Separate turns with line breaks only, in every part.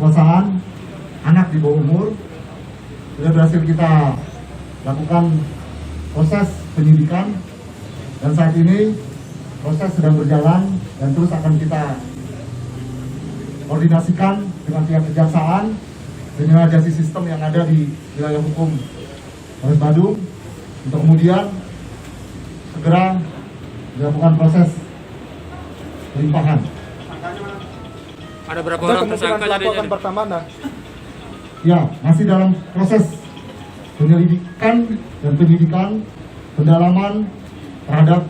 pemerkosaan anak di bawah umur. Sudah berhasil kita lakukan proses penyidikan dan saat ini proses sedang berjalan dan terus akan kita koordinasikan dengan pihak kejaksaan dengan justice sistem yang ada di wilayah hukum Polres Badung untuk kemudian segera dilakukan proses pelimpahan.
Ada berapa orang tersangka jadi?
Pertama,
Ya, masih dalam proses penyelidikan dan penyidikan pendalaman terhadap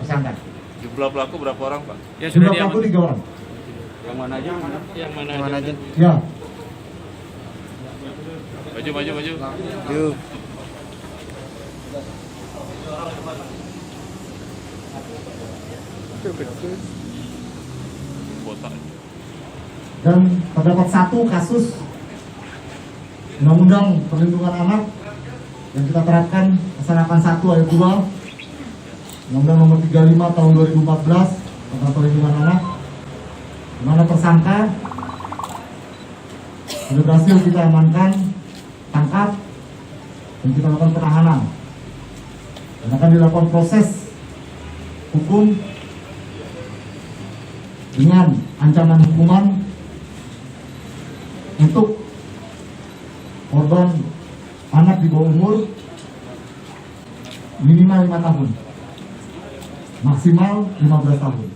tersangka.
Jumlah pelaku berapa orang, Pak?
Ya, sudah
Jumlah pelaku 3 orang.
yang mana aja?
Yang mana aja?
Ya,
Maju.
Yuk.
Botak.
dan terdapat satu kasus Undang-Undang Perlindungan Anak yang kita terapkan laksanakan 1 ayat 2 Undang-Undang nomor 35 tahun 2014 tentang perlindungan anak, di mana tersangka sudah berhasil kita amankan, tangkap, dan kita lakukan penahanan dan akan dilakukan proses hukum dengan ancaman hukuman untuk korban anak di bawah umur minimal 5 tahun, maksimal 15 tahun.